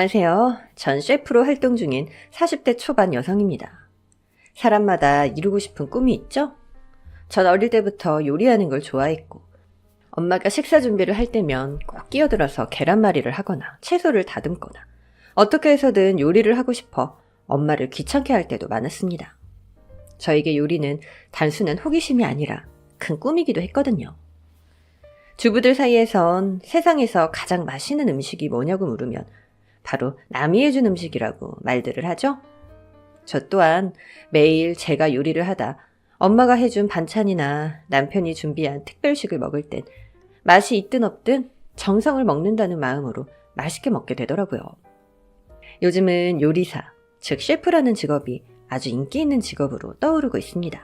안녕하세요. 전 셰프로 활동 중인 40대 초반 여성입니다. 사람마다 이루고 싶은 꿈이 있죠? 전 어릴 때부터 요리하는 걸 좋아했고, 엄마가 식사 준비를 할 때면 꼭 끼어들어서 계란말이를 하거나 채소를 다듬거나 어떻게 해서든 요리를 하고 싶어 엄마를 귀찮게 할 때도 많았습니다. 저에게 요리는 단순한 호기심이 아니라 큰 꿈이기도 했거든요. 주부들 사이에선 세상에서 가장 맛있는 음식이 뭐냐고 물으면 바로 남이 해준 음식이라고 말들을 하죠. 저 또한 매일 제가 요리를 하다 엄마가 해준 반찬이나 남편이 준비한 특별식을 먹을 땐 맛이 있든 없든 정성을 먹는다는 마음으로 맛있게 먹게 되더라고요. 요즘은 요리사, 즉 셰프라는 직업이 아주 인기 있는 직업으로 떠오르고 있습니다.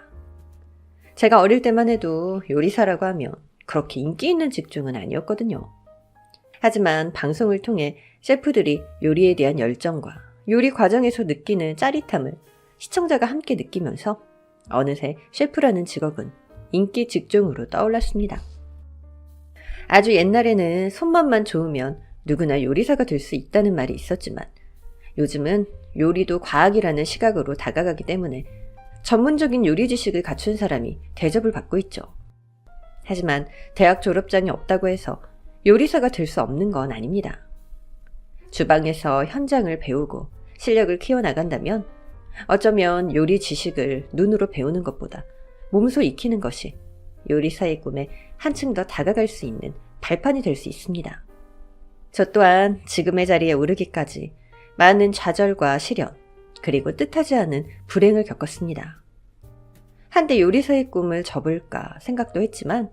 제가 어릴 때만 해도 요리사라고 하면 그렇게 인기 있는 직종은 아니었거든요. 하지만 방송을 통해 셰프들이 요리에 대한 열정과 요리 과정에서 느끼는 짜릿함을 시청자가 함께 느끼면서 어느새 셰프라는 직업은 인기 직종으로 떠올랐습니다. 아주 옛날에는 손맛만 좋으면 누구나 요리사가 될 수 있다는 말이 있었지만 요즘은 요리도 과학이라는 시각으로 다가가기 때문에 전문적인 요리 지식을 갖춘 사람이 대접을 받고 있죠. 하지만 대학 졸업장이 없다고 해서 요리사가 될 수 없는 건 아닙니다. 주방에서 현장을 배우고 실력을 키워나간다면 어쩌면 요리 지식을 눈으로 배우는 것보다 몸소 익히는 것이 요리사의 꿈에 한층 더 다가갈 수 있는 발판이 될 수 있습니다. 저 또한 지금의 자리에 오르기까지 많은 좌절과 시련, 그리고 뜻하지 않은 불행을 겪었습니다. 한때 요리사의 꿈을 접을까 생각도 했지만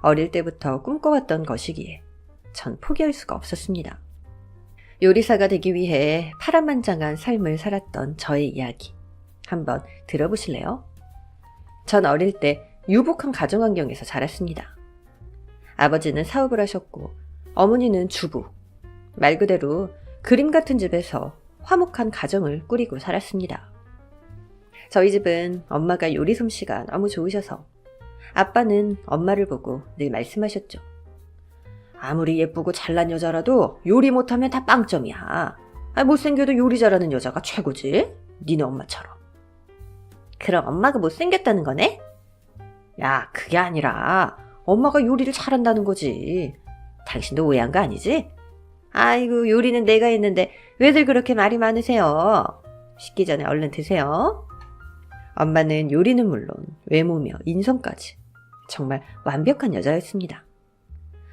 어릴 때부터 꿈꿔왔던 것이기에 전 포기할 수가 없었습니다. 요리사가 되기 위해 파란만장한 삶을 살았던 저의 이야기 한번 들어보실래요? 전 어릴 때 유복한 가정환경에서 자랐습니다. 아버지는 사업을 하셨고 어머니는 주부, 말 그대로 그림 같은 집에서 화목한 가정을 꾸리고 살았습니다. 저희 집은 엄마가 요리 솜씨가 너무 좋으셔서 아빠는 엄마를 보고 늘 말씀하셨죠. 아무리 예쁘고 잘난 여자라도 요리 못하면 다 빵점이야. 못생겨도 요리 잘하는 여자가 최고지? 니네 엄마처럼. 그럼 엄마가 못생겼다는 거네? 야, 그게 아니라 엄마가 요리를 잘한다는 거지. 당신도 오해한 거 아니지? 아이고, 요리는 내가 했는데 왜들 그렇게 말이 많으세요? 식기 전에 얼른 드세요. 엄마는 요리는 물론 외모며 인성까지 정말 완벽한 여자였습니다.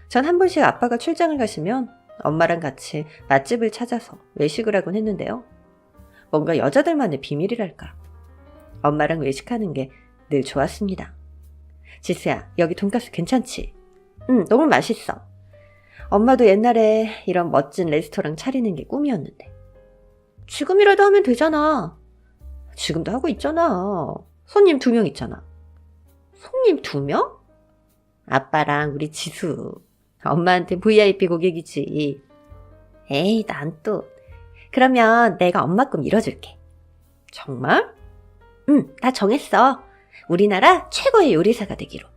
전 한 번씩 아빠가 출장을 가시면 엄마랑 같이 맛집을 찾아서 외식을 하곤 했는데요. 뭔가 여자들만의 비밀이랄까. 엄마랑 외식하는 게 늘 좋았습니다. 지수야, 여기 돈가스 괜찮지? 응, 너무 맛있어. 엄마도 옛날에 이런 멋진 레스토랑 차리는 게 꿈이었는데. 지금이라도 하면 되잖아. 지금도 하고 있잖아. 손님 2명 있잖아. 손님 2명? 아빠랑 우리 지수. 엄마한테 VIP 고객이지. 에이, 난 또. 그러면 내가 엄마 꿈 이뤄줄게. 정말? 응, 나 정했어. 우리나라 최고의 요리사가 되기로.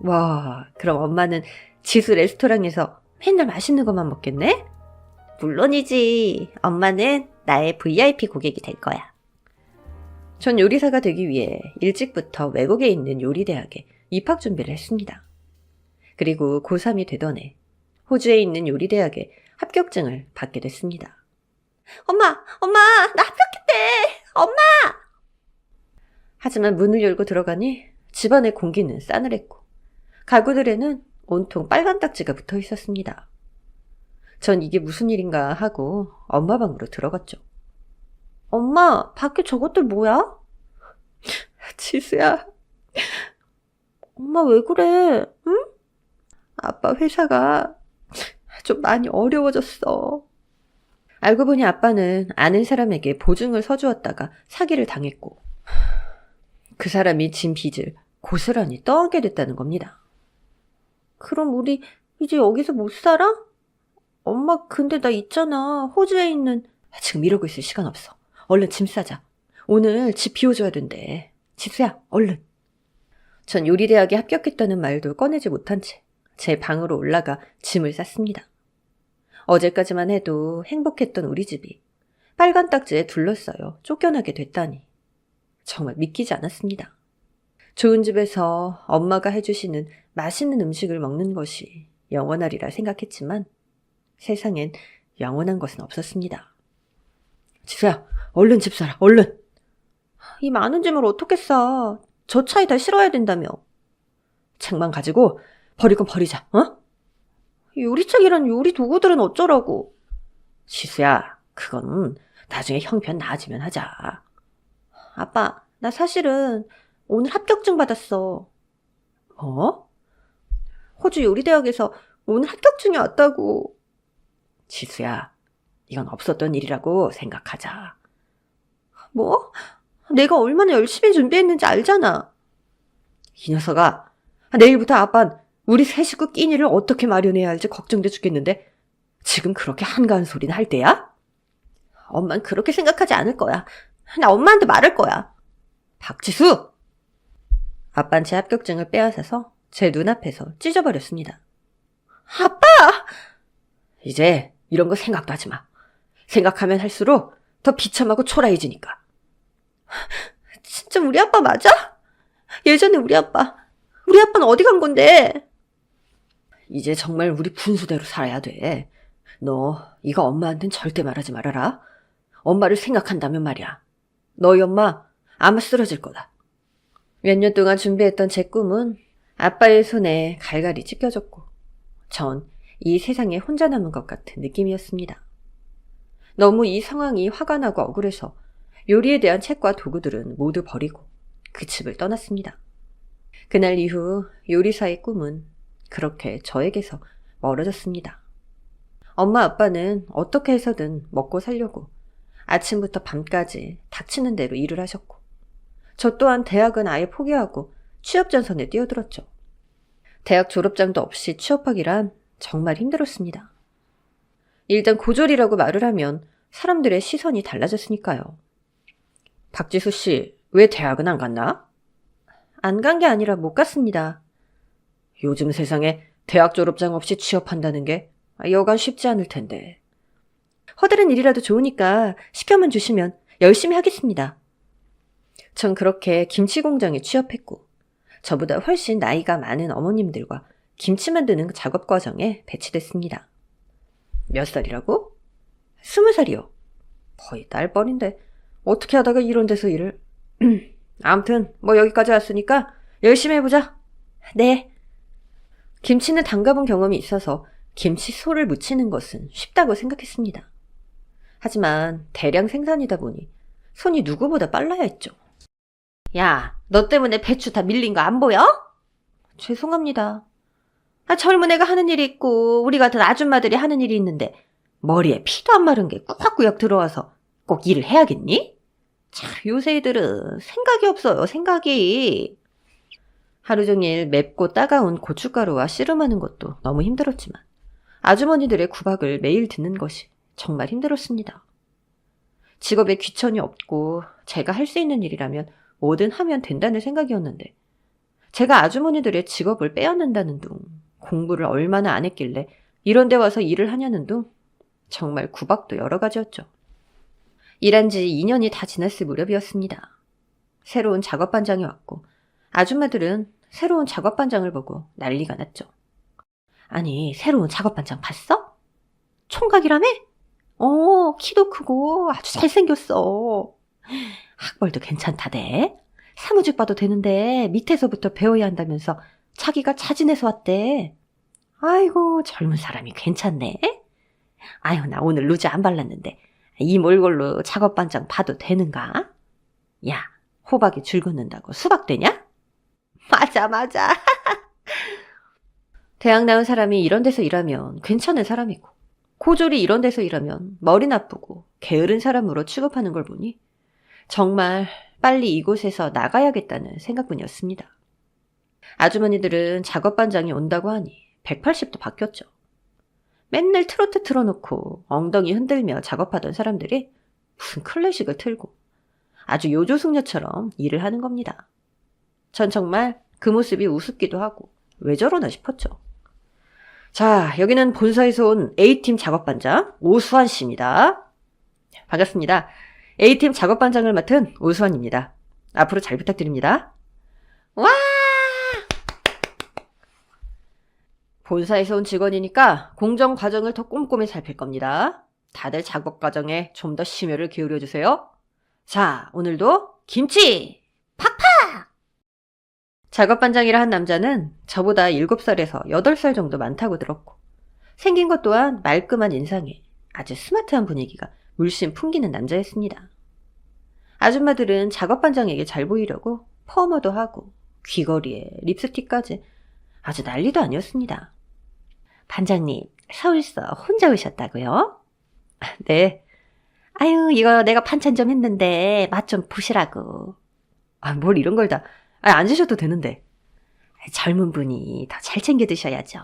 와, 그럼 엄마는 지수 레스토랑에서 맨날 맛있는 것만 먹겠네? 물론이지. 엄마는 나의 VIP 고객이 될 거야. 전 요리사가 되기 위해 일찍부터 외국에 있는 요리대학에 입학 준비를 했습니다. 그리고 고3이 되던 해 호주에 있는 요리대학에 합격증을 받게 됐습니다. 엄마, 나 합격했대! 엄마! 하지만 문을 열고 들어가니 집안의 공기는 싸늘했고 가구들에는 온통 빨간 딱지가 붙어 있었습니다. 전 이게 무슨 일인가 하고 엄마 방으로 들어갔죠. 엄마, 밖에 저것들 뭐야? 지수야, 엄마 왜 그래? 응? 아빠 회사가 좀 많이 어려워졌어. 알고 보니 아빠는 아는 사람에게 보증을 서주었다가 사기를 당했고 그 사람이 진 빚을 고스란히 떠안게 됐다는 겁니다. 그럼 우리 이제 여기서 못 살아? 엄마 근데 나 있잖아. 호주에 있는... 지금 이러고 있을 시간 없어. 얼른 짐 싸자. 오늘 집 비워줘야 된대. 지수야, 얼른. 전 요리대학에 합격했다는 말도 꺼내지 못한 채 제 방으로 올라가 짐을 쌌습니다. 어제까지만 해도 행복했던 우리 집이 빨간 딱지에 둘러싸여 쫓겨나게 됐다니 정말 믿기지 않았습니다. 좋은 집에서 엄마가 해주시는 맛있는 음식을 먹는 것이 영원하리라 생각했지만 세상엔 영원한 것은 없었습니다. 지수야, 얼른 집 사라, 얼른. 이 많은 짐을 어떻게 싸? 저 차에다 실어야 된다며. 책만 가지고 버릴 건 버리자, 어? 요리책이란 요리 도구들은 어쩌라고. 지수야, 그건 나중에 형편 나아지면 하자. 아빠, 나 사실은 오늘 합격증 받았어. 어? 호주 요리대학에서 오늘 합격증이 왔다고. 지수야, 이건 없었던 일이라고 생각하자. 뭐? 내가 얼마나 열심히 준비했는지 알잖아. 이 녀석아, 내일부터 아빤 우리 세 식구 끼니를 어떻게 마련해야 할지 걱정돼 죽겠는데 지금 그렇게 한가한 소리는 할 때야? 엄만 그렇게 생각하지 않을 거야. 나 엄마한테 말할 거야. 박지수! 아빤 제 합격증을 빼앗아서 제 눈앞에서 찢어버렸습니다. 아빠! 이제 이런 거 생각도 하지 마. 생각하면 할수록 더 비참하고 초라해지니까. 진짜 우리 아빠 맞아? 예전에 우리 아빠는 어디 간 건데? 이제 정말 우리 분수대로 살아야 돼. 너 이거 엄마한텐 절대 말하지 말아라. 엄마를 생각한다면 말이야. 너희 엄마 아마 쓰러질 거다. 몇 년 동안 준비했던 제 꿈은 아빠의 손에 갈갈이 찢겨졌고 전 이 세상에 혼자 남은 것 같은 느낌이었습니다. 너무 이 상황이 화가 나고 억울해서 요리에 대한 책과 도구들은 모두 버리고 그 집을 떠났습니다. 그날 이후 요리사의 꿈은 그렇게 저에게서 멀어졌습니다. 엄마 아빠는 어떻게 해서든 먹고 살려고 아침부터 밤까지 닥치는 대로 일을 하셨고 저 또한 대학은 아예 포기하고 취업 전선에 뛰어들었죠. 대학 졸업장도 없이 취업하기란 정말 힘들었습니다. 일단 고졸이라고 말을 하면 사람들의 시선이 달라졌으니까요. 박지수 씨, 왜 대학은 안 갔나? 안 간 게 아니라 못 갔습니다. 요즘 세상에 대학 졸업장 없이 취업한다는 게 여간 쉽지 않을 텐데. 허드렛 일이라도 좋으니까 시켜만 주시면 열심히 하겠습니다. 전 그렇게 김치 공장에 취업했고 저보다 훨씬 나이가 많은 어머님들과 김치 만드는 작업 과정에 배치됐습니다. 몇 살이라고? 20살이요. 거의 딸뻘인데 어떻게 하다가 이런 데서 일을... 아무튼 뭐 여기까지 왔으니까 열심히 해보자. 네. 김치는 담가본 경험이 있어서 김치소를 무치는 것은 쉽다고 생각했습니다. 하지만 대량 생산이다 보니 손이 누구보다 빨라야 했죠. 야, 너 때문에 배추 다 밀린 거 안 보여? 죄송합니다. 젊은 애가 하는 일이 있고 우리 같은 아줌마들이 하는 일이 있는데 머리에 피도 안 마른 게 꾸역꾸역 들어와서 꼭 일을 해야겠니? 참, 요새 애들은 생각이 없어요, 생각이. 하루 종일 맵고 따가운 고춧가루와 씨름하는 것도 너무 힘들었지만 아주머니들의 구박을 매일 듣는 것이 정말 힘들었습니다. 직업에 귀천이 없고 제가 할 수 있는 일이라면 뭐든 하면 된다는 생각이었는데 제가 아주머니들의 직업을 빼앗는다는 둥, 공부를 얼마나 안 했길래 이런 데 와서 일을 하냐는 둥, 정말 구박도 여러 가지였죠. 일한 지 2년이 다 지났을 무렵이었습니다. 새로운 작업반장이 왔고 아줌마들은 새로운 작업반장을 보고 난리가 났죠. 아니, 새로운 작업반장 봤어? 총각이라며? 키도 크고 아주 잘생겼어. 학벌도 괜찮다대. 사무직 봐도 되는데 밑에서부터 배워야 한다면서 자기가 자진해서 왔대. 아이고, 젊은 사람이 괜찮네. 아유, 나 오늘 루즈 안 발랐는데 이 몰골로 작업반장 봐도 되는가? 야, 호박이 줄 긋는다고 수박 되냐? 맞아. 대학 나온 사람이 이런 데서 일하면 괜찮은 사람이고 고졸이 이런 데서 일하면 머리 나쁘고 게으른 사람으로 취급하는 걸 보니 정말 빨리 이곳에서 나가야겠다는 생각뿐이었습니다. 아주머니들은 작업반장이 온다고 하니 180도 바뀌었죠. 맨날 트로트 틀어놓고 엉덩이 흔들며 작업하던 사람들이 무슨 클래식을 틀고 아주 요조숙녀처럼 일을 하는 겁니다. 전 정말 그 모습이 우습기도 하고 왜 저러나 싶었죠. 자, 여기는 본사에서 온 A팀 작업반장 오수환 씨입니다. 반갑습니다. A팀 작업반장을 맡은 오수환입니다. 앞으로 잘 부탁드립니다. 와! 본사에서 온 직원이니까 공정 과정을 더 꼼꼼히 살필 겁니다. 다들 작업 과정에 좀 더 심혈을 기울여 주세요. 자, 오늘도 김치 팍팍! 작업반장이라 한 남자는 저보다 7살에서 8살 정도 많다고 들었고, 생긴 것 또한 말끔한 인상에 아주 스마트한 분위기가 물씬 풍기는 남자였습니다. 아줌마들은 작업반장에게 잘 보이려고 펌어도 하고 귀걸이에 립스틱까지 아주 난리도 아니었습니다. 반장님, 서울서 혼자 오셨다고요? 네. 아유, 이거 내가 반찬 좀 했는데 맛 좀 보시라고. 뭘 이런 걸 다. 앉으셔도 되는데. 젊은 분이 더 잘 챙겨 드셔야죠.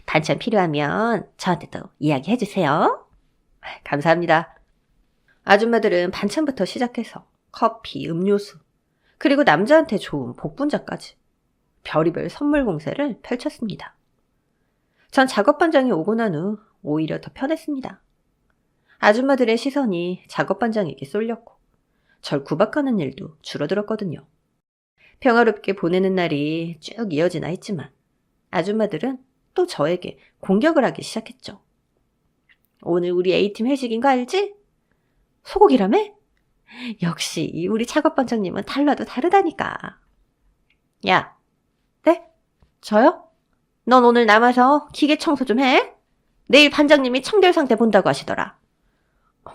반찬 필요하면 저한테도 이야기해 주세요. 감사합니다. 아줌마들은 반찬부터 시작해서 커피, 음료수, 그리고 남자한테 좋은 복분자까지 별의별 선물 공세를 펼쳤습니다. 전 작업반장이 오고 난 후 오히려 더 편했습니다. 아줌마들의 시선이 작업반장에게 쏠렸고 절 구박하는 일도 줄어들었거든요. 평화롭게 보내는 날이 쭉 이어지나 했지만 아줌마들은 또 저에게 공격을 하기 시작했죠. 오늘 우리 A팀 회식인 거 알지? 소고기라며? 역시 우리 작업반장님은 달라도 다르다니까. 야, 네? 저요? 넌 오늘 남아서 기계 청소 좀 해? 내일 반장님이 청결 상태 본다고 하시더라.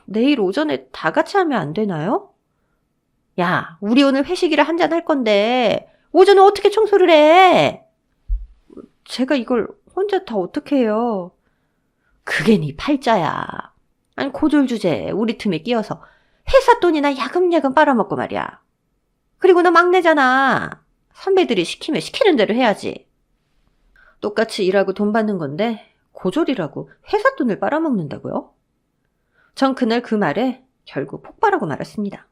내일 오전에 다 같이 하면 안 되나요? 야, 우리 오늘 회식이라 한잔 할 건데 오전에 어떻게 청소를 해? 제가 이걸 혼자 다 어떻게 해요? 그게 네 팔자야. 아니, 고졸 주제에 우리 틈에 끼어서 회사 돈이나 야금야금 빨아먹고 말이야. 그리고 너 막내잖아. 선배들이 시키면 시키는 대로 해야지. 똑같이 일하고 돈 받는 건데 고졸이라고 회사 돈을 빨아먹는다고요? 전 그날 그 말에 결국 폭발하고 말았습니다.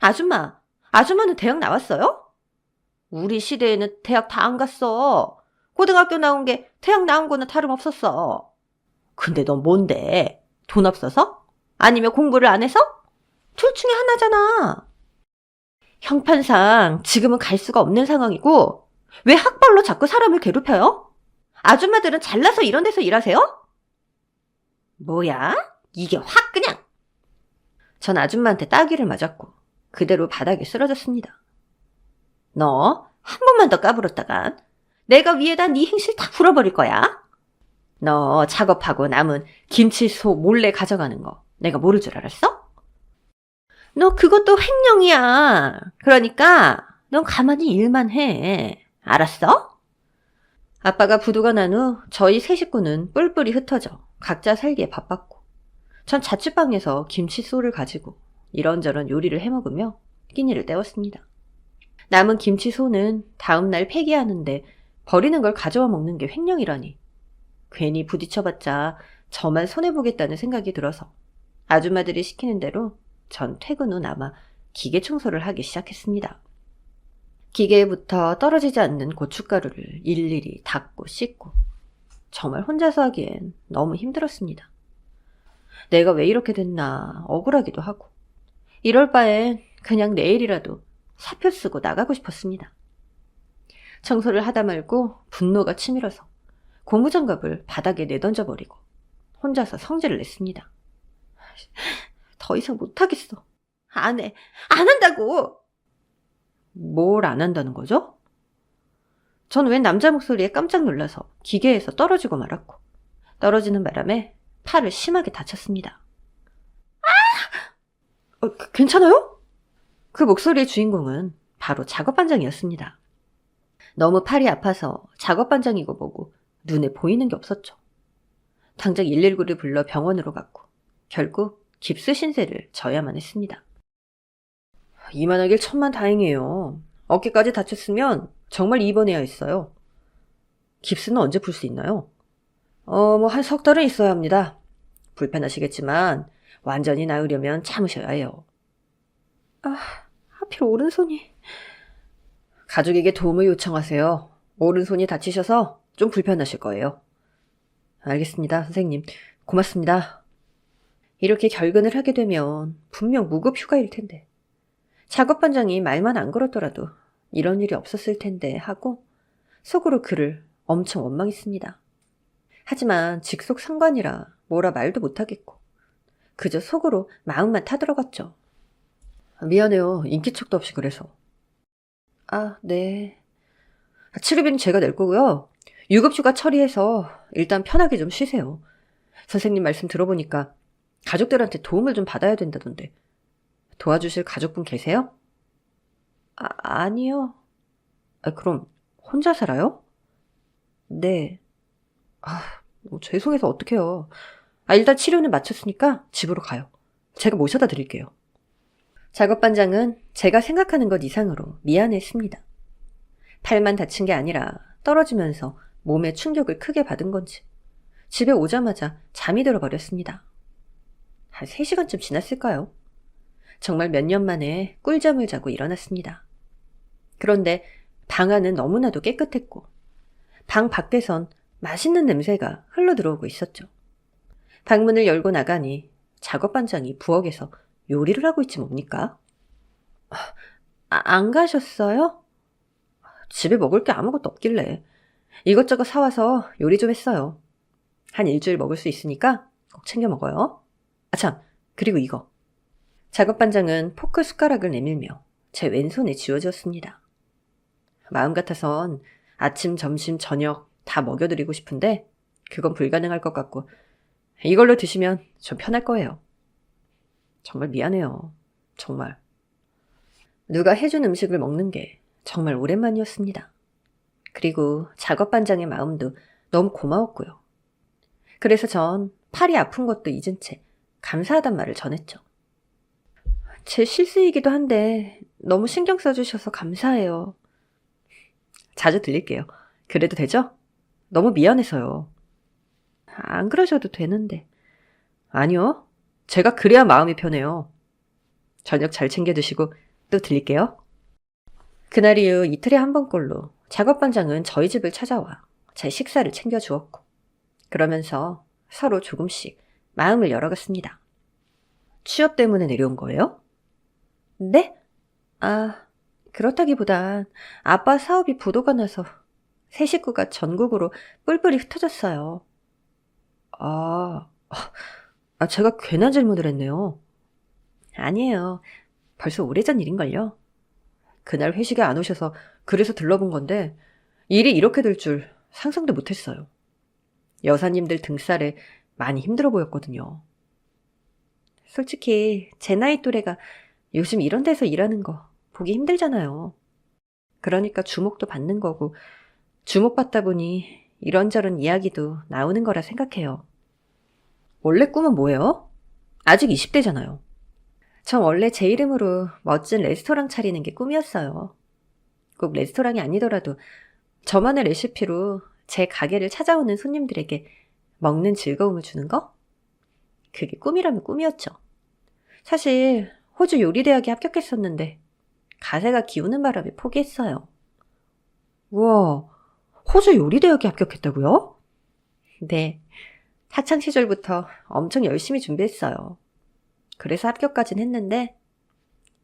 아줌마는 대학 나왔어요? 우리 시대에는 대학 다 안 갔어. 고등학교 나온 게 대학 나온 거나 다름없었어. 근데 넌 뭔데? 돈 없어서? 아니면 공부를 안 해서? 둘 중에 하나잖아. 형편상 지금은 갈 수가 없는 상황이고 왜 학벌로 자꾸 사람을 괴롭혀요? 아줌마들은 잘나서 이런 데서 일하세요? 뭐야? 이게 확 그냥. 전 아줌마한테 따귀를 맞았고 그대로 바닥에 쓰러졌습니다. 너 한 번만 더 까불었다간 내가 위에다 네 행실 다 풀어버릴 거야. 너 작업하고 남은 김치소 몰래 가져가는 거 내가 모를 줄 알았어? 너 그것도 횡령이야. 그러니까 넌 가만히 일만 해. 알았어? 아빠가 부도가 난 후 저희 세 식구는 뿔뿔이 흩어져 각자 살기에 바빴고 전 자취방에서 김치소를 가지고 이런저런 요리를 해먹으며 끼니를 때웠습니다. 남은 김치소는 다음날 폐기하는데 버리는 걸 가져와 먹는 게 횡령이라니. 괜히 부딪혀봤자 저만 손해보겠다는 생각이 들어서 아줌마들이 시키는 대로 전 퇴근 후 남아 기계 청소를 하기 시작했습니다. 기계에부터 떨어지지 않는 고춧가루를 일일이 닦고 씻고 정말 혼자서 하기엔 너무 힘들었습니다. 내가 왜 이렇게 됐나 억울하기도 하고 이럴 바엔 그냥 내일이라도 사표 쓰고 나가고 싶었습니다. 청소를 하다 말고 분노가 치밀어서 고무장갑을 바닥에 내던져버리고 혼자서 성질을 냈습니다. 더 이상 못하겠어. 안 해. 안 한다고. 뭘 안 한다는 거죠? 전 웬 남자 목소리에 깜짝 놀라서 기계에서 떨어지고 말았고 떨어지는 바람에 팔을 심하게 다쳤습니다. 괜찮아요? 그 목소리의 주인공은 바로 작업반장이었습니다. 너무 팔이 아파서 작업반장이고 뭐고 눈에 보이는 게 없었죠. 당장 119를 불러 병원으로 갔고 결국 깁스 신세를 져야만 했습니다. 이만하길 천만다행이에요. 어깨까지 다쳤으면 정말 입원해야 했어요. 깁스는 언제 풀 수 있나요? 한 석 달은 있어야 합니다. 불편하시겠지만 완전히 나으려면 참으셔야 해요. 하필 오른손이. 가족에게 도움을 요청하세요. 오른손이 다치셔서 좀 불편하실 거예요. 알겠습니다, 선생님. 고맙습니다. 이렇게 결근을 하게 되면 분명 무급 휴가일 텐데. 작업반장이 말만 안 걸었더라도 이런 일이 없었을 텐데 하고 속으로 그를 엄청 원망했습니다. 하지만 직속 상관이라 뭐라 말도 못하겠고 그저 속으로 마음만 타들어갔죠. 미안해요. 인기척도 없이 그래서. 네. 치료비는 제가 낼 거고요. 유급휴가 처리해서 일단 편하게 좀 쉬세요. 선생님 말씀 들어보니까 가족들한테 도움을 좀 받아야 된다던데. 도와주실 가족분 계세요? 아니요. 그럼 혼자 살아요? 네. 죄송해서 어떡해요. 일단 치료는 마쳤으니까 집으로 가요. 제가 모셔다 드릴게요. 작업반장은 제가 생각하는 것 이상으로 미안했습니다. 팔만 다친 게 아니라 떨어지면서 몸에 충격을 크게 받은 건지 집에 오자마자 잠이 들어버렸습니다. 한 3시간쯤 지났을까요? 정말 몇 년 만에 꿀잠을 자고 일어났습니다. 그런데 방 안은 너무나도 깨끗했고 방 밖에선 맛있는 냄새가 흘러들어오고 있었죠. 방문을 열고 나가니 작업반장이 부엌에서 요리를 하고 있지 뭡니까? 안 가셨어요? 집에 먹을 게 아무것도 없길래 이것저것 사와서 요리 좀 했어요. 한 일주일 먹을 수 있으니까 꼭 챙겨 먹어요. 참, 그리고 이거. 작업반장은 포크 숟가락을 내밀며 제 왼손에 쥐어주었습니다. 마음 같아선 아침, 점심, 저녁 다 먹여드리고 싶은데 그건 불가능할 것 같고 이걸로 드시면 좀 편할 거예요. 정말 미안해요. 정말. 누가 해준 음식을 먹는 게 정말 오랜만이었습니다. 그리고 작업반장의 마음도 너무 고마웠고요. 그래서 전 팔이 아픈 것도 잊은 채 감사하단 말을 전했죠. 제 실수이기도 한데 너무 신경 써주셔서 감사해요. 자주 들릴게요. 그래도 되죠? 너무 미안해서요. 안 그러셔도 되는데. 아니요. 제가 그래야 마음이 편해요. 저녁 잘 챙겨 드시고 또 들릴게요. 그날 이후 이틀에 한 번꼴로 작업반장은 저희 집을 찾아와 제 식사를 챙겨주었고 그러면서 서로 조금씩 마음을 열어갔습니다. 취업 때문에 내려온 거예요? 네? 그렇다기보단 아빠 사업이 부도가 나서 세 식구가 전국으로 뿔뿔이 흩어졌어요. 제가 괜한 질문을 했네요. 아니에요. 벌써 오래전 일인걸요. 그날 회식에 안 오셔서 그래서 들러본 건데 일이 이렇게 될 줄 상상도 못했어요. 여사님들 등살에 많이 힘들어 보였거든요. 솔직히 제 나이 또래가 요즘 이런 데서 일하는 거 보기 힘들잖아요. 그러니까 주목도 받는 거고 주목받다 보니 이런저런 이야기도 나오는 거라 생각해요. 원래 꿈은 뭐예요? 아직 20대잖아요. 전 원래 제 이름으로 멋진 레스토랑 차리는 게 꿈이었어요. 꼭 레스토랑이 아니더라도 저만의 레시피로 제 가게를 찾아오는 손님들에게 먹는 즐거움을 주는 거? 그게 꿈이라면 꿈이었죠. 사실 호주 요리대학에 합격했었는데 가세가 기우는 바람에 포기했어요. 우와, 호주 요리대학에 합격했다고요? 네, 학창시절부터 엄청 열심히 준비했어요. 그래서 합격까진 했는데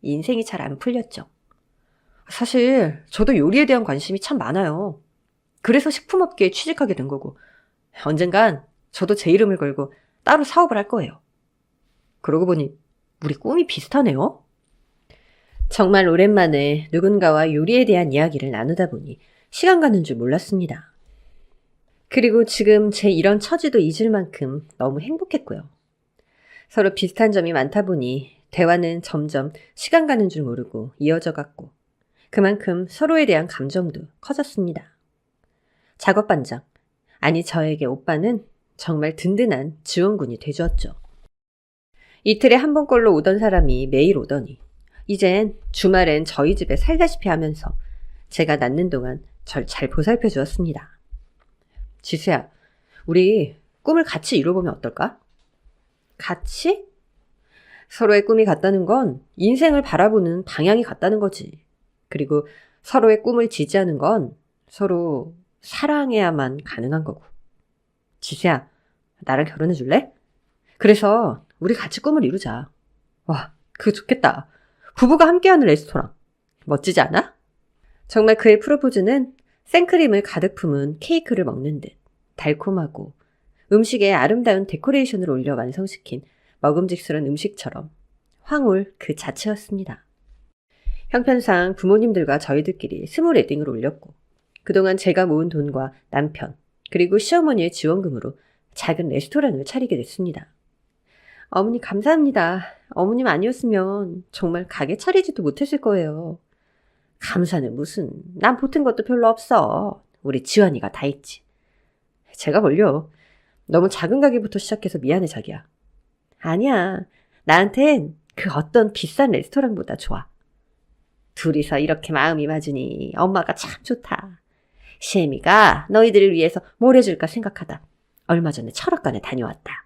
인생이 잘 안 풀렸죠. 사실 저도 요리에 대한 관심이 참 많아요. 그래서 식품업계에 취직하게 된 거고 언젠간 저도 제 이름을 걸고 따로 사업을 할 거예요. 그러고 보니 우리 꿈이 비슷하네요. 정말 오랜만에 누군가와 요리에 대한 이야기를 나누다 보니 시간 가는 줄 몰랐습니다. 그리고 지금 제 이런 처지도 잊을 만큼 너무 행복했고요. 서로 비슷한 점이 많다 보니 대화는 점점 시간 가는 줄 모르고 이어져 갔고 그만큼 서로에 대한 감정도 커졌습니다. 작업반장, 아니 저에게 오빠는 정말 든든한 지원군이 돼주었죠. 이틀에 한 번꼴로 오던 사람이 매일 오더니 이젠 주말엔 저희 집에 살다시피 하면서 제가 낳는 동안 절 잘 보살펴 주었습니다. 지수야, 우리 꿈을 같이 이뤄보면 어떨까? 같이? 서로의 꿈이 같다는 건 인생을 바라보는 방향이 같다는 거지. 그리고 서로의 꿈을 지지하는 건 서로 사랑해야만 가능한 거고. 지수야, 나랑 결혼해 줄래? 그래서 우리 같이 꿈을 이루자. 와, 그거 좋겠다. 부부가 함께하는 레스토랑. 멋지지 않아? 정말 그의 프로포즈는 생크림을 가득 품은 케이크를 먹는 듯 달콤하고 음식에 아름다운 데코레이션을 올려 완성시킨 먹음직스러운 음식처럼 황홀 그 자체였습니다. 형편상 부모님들과 저희들끼리 스몰 웨딩을 올렸고 그동안 제가 모은 돈과 남편 그리고 시어머니의 지원금으로 작은 레스토랑을 차리게 됐습니다. 어머니 감사합니다. 어머님 아니었으면 정말 가게 차리지도 못했을 거예요. 감사는 무슨, 난 보탠 것도 별로 없어. 우리 지환이가 다 했지. 제가 뭘요? 너무 작은 가게부터 시작해서 미안해 자기야. 아니야, 나한텐 그 어떤 비싼 레스토랑보다 좋아. 둘이서 이렇게 마음이 맞으니 엄마가 참 좋다. 시애미가 너희들을 위해서 뭘 해줄까 생각하다 얼마 전에 철학관에 다녀왔다.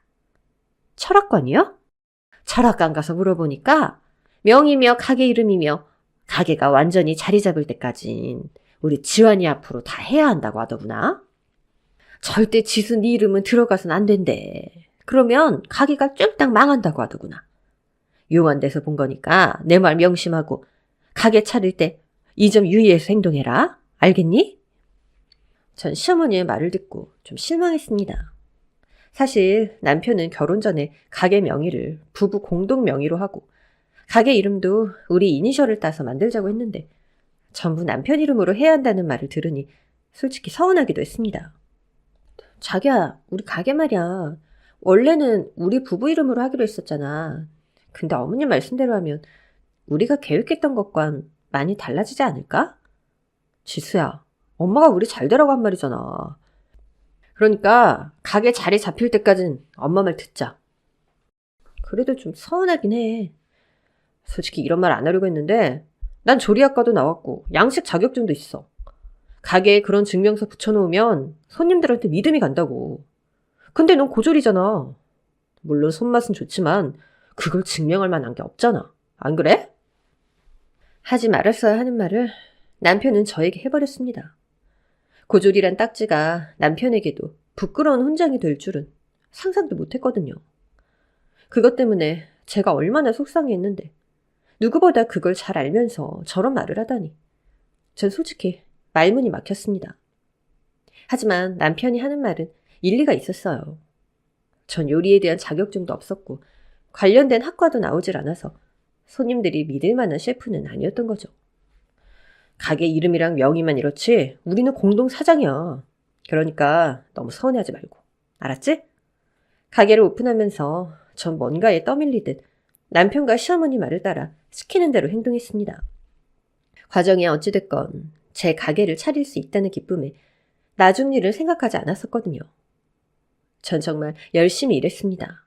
철학관이요? 철학관 가서 물어보니까 명이며 가게 이름이며 가게가 완전히 자리 잡을 때까진 우리 지환이 앞으로 다 해야 한다고 하더구나. 절대 지수 네 이름은 들어가선 안 된대. 그러면 가게가 쫄딱 망한다고 하더구나. 용한 데서 본 거니까 내 말 명심하고 가게 차릴 때 이 점 유의해서 행동해라. 알겠니? 전 시어머니의 말을 듣고 좀 실망했습니다. 사실 남편은 결혼 전에 가게 명의를 부부 공동 명의로 하고 가게 이름도 우리 이니셜을 따서 만들자고 했는데 전부 남편 이름으로 해야 한다는 말을 들으니 솔직히 서운하기도 했습니다. 자기야, 우리 가게 말이야. 원래는 우리 부부 이름으로 하기로 했었잖아. 근데 어머님 말씀대로 하면 우리가 계획했던 것과는 많이 달라지지 않을까? 지수야, 엄마가 우리 잘 되라고 한 말이잖아. 그러니까 가게 자리 잡힐 때까진 엄마 말 듣자. 그래도 좀 서운하긴 해. 솔직히 이런 말 안 하려고 했는데 난 조리학과도 나왔고 양식 자격증도 있어. 가게에 그런 증명서 붙여놓으면 손님들한테 믿음이 간다고. 근데 넌 고졸이잖아. 물론 손맛은 좋지만 그걸 증명할 만한 게 없잖아. 안 그래? 하지 말았어야 하는 말을 남편은 저에게 해버렸습니다. 고졸이란 딱지가 남편에게도 부끄러운 훈장이 될 줄은 상상도 못했거든요. 그것 때문에 제가 얼마나 속상했는데 누구보다 그걸 잘 알면서 저런 말을 하다니. 전 솔직히 말문이 막혔습니다. 하지만 남편이 하는 말은 일리가 있었어요. 전 요리에 대한 자격증도 없었고 관련된 학과도 나오질 않아서 손님들이 믿을 만한 셰프는 아니었던 거죠. 가게 이름이랑 명의만 이렇지 우리는 공동 사장이야. 그러니까 너무 서운해하지 말고. 알았지? 가게를 오픈하면서 전 뭔가에 떠밀리듯 남편과 시어머니 말을 따라 시키는 대로 행동했습니다. 과정이 어찌됐건 제 가게를 차릴 수 있다는 기쁨에 나중 일을 생각하지 않았었거든요. 전 정말 열심히 일했습니다.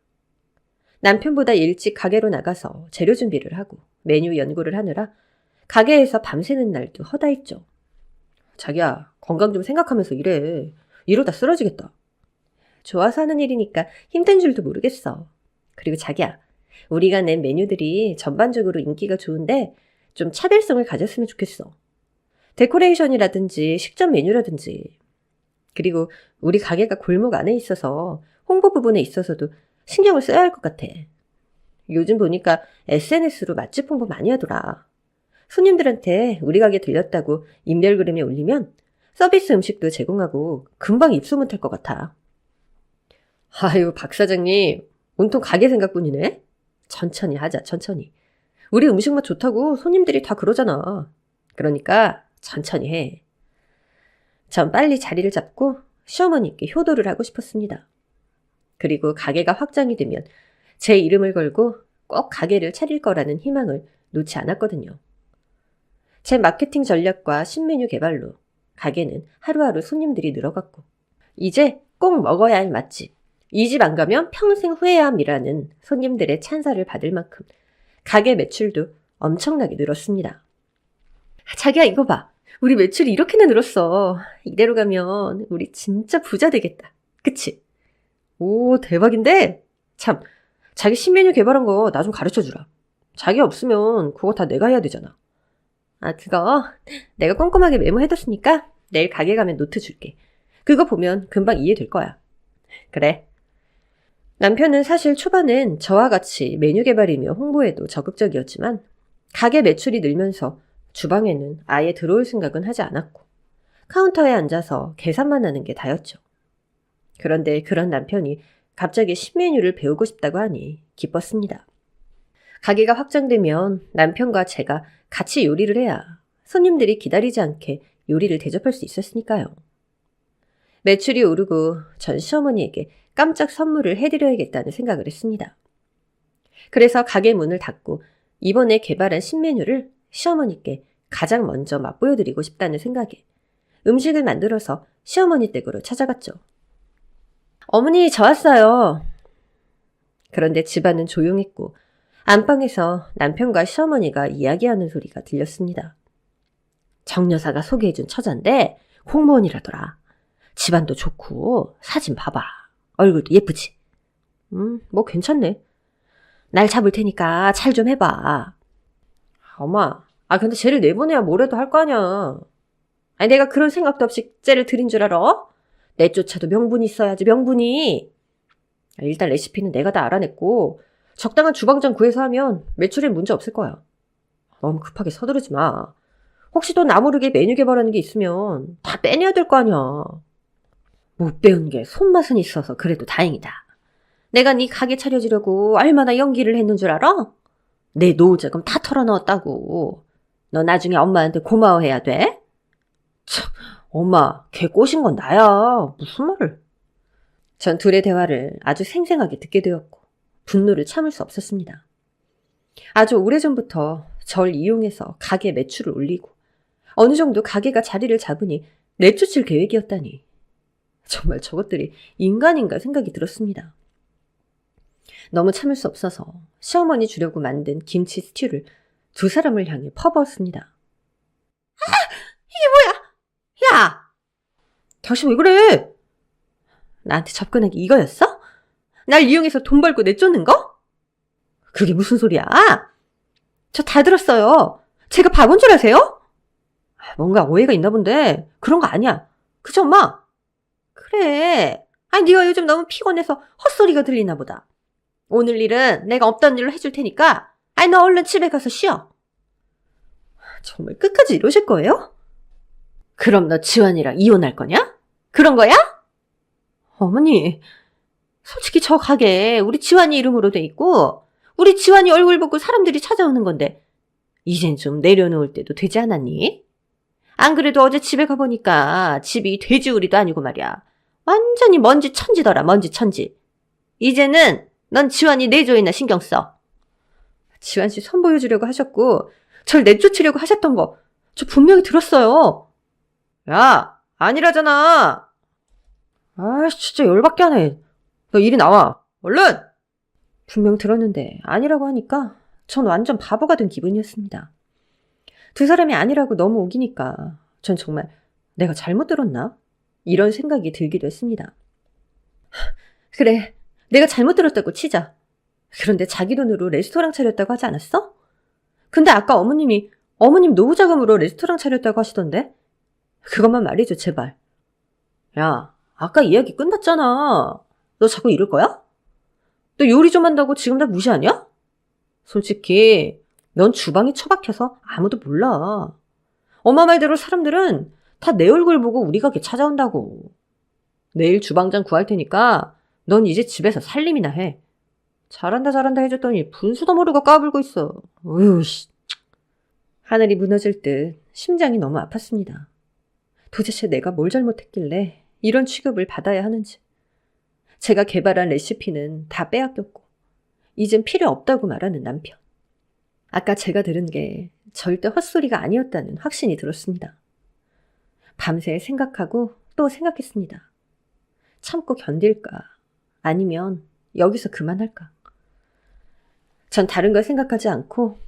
남편보다 일찍 가게로 나가서 재료 준비를 하고 메뉴 연구를 하느라 가게에서 밤새는 날도 허다했죠. 자기야, 건강 좀 생각하면서 일해. 이러다 쓰러지겠다. 좋아서 하는 일이니까 힘든 줄도 모르겠어. 그리고 자기야, 우리가 낸 메뉴들이 전반적으로 인기가 좋은데 좀 차별성을 가졌으면 좋겠어. 데코레이션이라든지 식전 메뉴라든지. 그리고 우리 가게가 골목 안에 있어서 홍보 부분에 있어서도 신경을 써야 할 것 같아. 요즘 보니까 SNS로 맛집 홍보 많이 하더라. 손님들한테 우리 가게 들렸다고 인별그램에 올리면 서비스 음식도 제공하고 금방 입소문 탈 것 같아. 아유, 박 사장님, 온통 가게 생각뿐이네. 천천히 하자, 천천히. 우리 음식 맛 좋다고 손님들이 다 그러잖아. 그러니까 천천히 해. 전 빨리 자리를 잡고 시어머니께 효도를 하고 싶었습니다. 그리고 가게가 확장이 되면 제 이름을 걸고 꼭 가게를 차릴 거라는 희망을 놓지 않았거든요. 제 마케팅 전략과 신메뉴 개발로 가게는 하루하루 손님들이 늘어갔고 이제 꼭 먹어야 할 맛집, 이 집 안 가면 평생 후회함이라는 손님들의 찬사를 받을 만큼 가게 매출도 엄청나게 늘었습니다. 자기야, 이거 봐. 우리 매출이 이렇게나 늘었어. 이대로 가면 우리 진짜 부자 되겠다. 그치? 오, 대박인데? 참, 자기 신메뉴 개발한 거 나 좀 가르쳐주라. 자기 없으면 그거 다 내가 해야 되잖아. 아, 그거 내가 꼼꼼하게 메모해뒀으니까 내일 가게 가면 노트 줄게. 그거 보면 금방 이해될 거야. 그래. 남편은 사실 초반엔 저와 같이 메뉴 개발이며 홍보에도 적극적이었지만 가게 매출이 늘면서 주방에는 아예 들어올 생각은 하지 않았고 카운터에 앉아서 계산만 하는 게 다였죠. 그런데 그런 남편이 갑자기 신메뉴를 배우고 싶다고 하니 기뻤습니다. 가게가 확장되면 남편과 제가 같이 요리를 해야 손님들이 기다리지 않게 요리를 대접할 수 있었으니까요. 매출이 오르고 전 시어머니에게 깜짝 선물을 해드려야겠다는 생각을 했습니다. 그래서 가게 문을 닫고 이번에 개발한 신메뉴를 시어머니께 가장 먼저 맛보여드리고 싶다는 생각에 음식을 만들어서 시어머니 댁으로 찾아갔죠. 어머니, 저 왔어요. 그런데 집안은 조용했고 안방에서 남편과 시어머니가 이야기하는 소리가 들렸습니다. 정 여사가 소개해준 처자인데 공무원이라더라. 집안도 좋고 사진 봐봐. 얼굴도 예쁘지? 뭐 괜찮네. 날 잡을 테니까 잘 좀 해봐. 엄마, 근데 쟤를 내보내야 뭐래도 할 거 아니야. 아니 내가 그런 생각도 없이 쟤를 들인 줄 알아? 내쫓아도 명분이 있어야지, 명분이. 일단 레시피는 내가 다 알아냈고 적당한 주방장 구해서 하면 매출엔 문제 없을 거야. 너무 급하게 서두르지 마. 혹시 또 나 모르게 메뉴 개발하는 게 있으면 다 빼내야 될 거 아니야. 못 배운 게 손맛은 있어서 그래도 다행이다. 내가 네 가게 차려주려고 얼마나 연기를 했는 줄 알아? 내 노후자금 다 털어넣었다고. 너 나중에 엄마한테 고마워해야 돼? 참, 엄마, 걔 꼬신 건 나야. 무슨 말을. 전 둘의 대화를 아주 생생하게 듣게 되었고 분노를 참을 수 없었습니다. 아주 오래전부터 절 이용해서 가게 매출을 올리고 어느 정도 가게가 자리를 잡으니 내쫓을 계획이었다니. 정말 저것들이 인간인가 생각이 들었습니다. 너무 참을 수 없어서 시어머니 주려고 만든 김치 스튜를 두 사람을 향해 퍼부었습니다. 이게 뭐야? 야! 당신 왜 그래? 나한테 접근하기 이거였어? 날 이용해서 돈 벌고 내쫓는 거? 그게 무슨 소리야? 저 다 들었어요. 제가 바본 줄 아세요? 뭔가 오해가 있나 본데 그런 거 아니야. 그치 엄마? 그래. 네가 요즘 너무 피곤해서 헛소리가 들리나 보다. 오늘 일은 내가 없던 일로 해줄 테니까 너 얼른 집에 가서 쉬어. 정말 끝까지 이러실 거예요? 그럼 너 지환이랑 이혼할 거냐? 그런 거야? 어머니, 솔직히 저 가게 우리 지환이 이름으로 돼 있고 우리 지환이 얼굴 보고 사람들이 찾아오는 건데 이젠 좀 내려놓을 때도 되지 않았니? 안 그래도 어제 집에 가보니까 집이 돼지우리도 아니고 말이야. 완전히 먼지 천지더라, 먼지 천지. 이제는 넌 지환이 내조이나 신경 써. 지환 씨 선보여주려고 하셨고 절 내쫓으려고 하셨던 거 저 분명히 들었어요. 야, 아니라잖아. 진짜 열받게 하네. 너 이리 나와. 얼른! 분명 들었는데 아니라고 하니까 전 완전 바보가 된 기분이었습니다. 두 사람이 아니라고 너무 우기니까 전 정말 내가 잘못 들었나? 이런 생각이 들기도 했습니다. 그래, 내가 잘못 들었다고 치자. 그런데 자기 돈으로 레스토랑 차렸다고 하지 않았어? 근데 아까 어머님 노후 자금으로 레스토랑 차렸다고 하시던데? 그것만 말해줘, 제발. 야, 아까 이야기 끝났잖아. 너 자꾸 이럴 거야? 너 요리 좀 한다고 지금 나 무시하냐? 솔직히 넌 주방에 처박혀서 아무도 몰라. 엄마 말대로 사람들은 다 내 얼굴 보고 우리 가게 찾아온다고. 내일 주방장 구할 테니까 넌 이제 집에서 살림이나 해. 잘한다 해줬더니 분수도 모르고 까불고 있어. 으이씨. 하늘이 무너질 듯 심장이 너무 아팠습니다. 도대체 내가 뭘 잘못했길래 이런 취급을 받아야 하는지. 제가 개발한 레시피는 다 빼앗겼고 이젠 필요 없다고 말하는 남편. 아까 제가 들은 게 절대 헛소리가 아니었다는 확신이 들었습니다. 밤새 생각하고 또 생각했습니다. 참고 견딜까? 아니면 여기서 그만할까? 전 다른 걸 생각하지 않고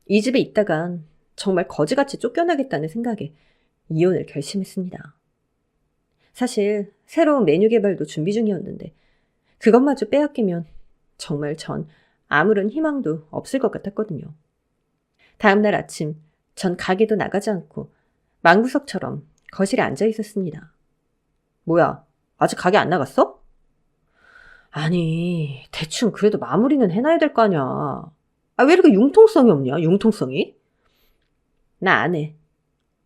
이 집에 있다간 정말 거지같이 쫓겨나겠다는 생각에 이혼을 결심했습니다. 사실 새로운 메뉴 개발도 준비 중이었는데 그것마저 빼앗기면 정말 전 아무런 희망도 없을 것 같았거든요. 다음날 아침 전 가게도 나가지 않고 망구석처럼 거실에 앉아 있었습니다. 뭐야, 아직 가게 안 나갔어? 아니, 대충 그래도 마무리는 해놔야 될 거 아니야. 아, 왜 이렇게 융통성이 없냐, 융통성이? 나 안 해.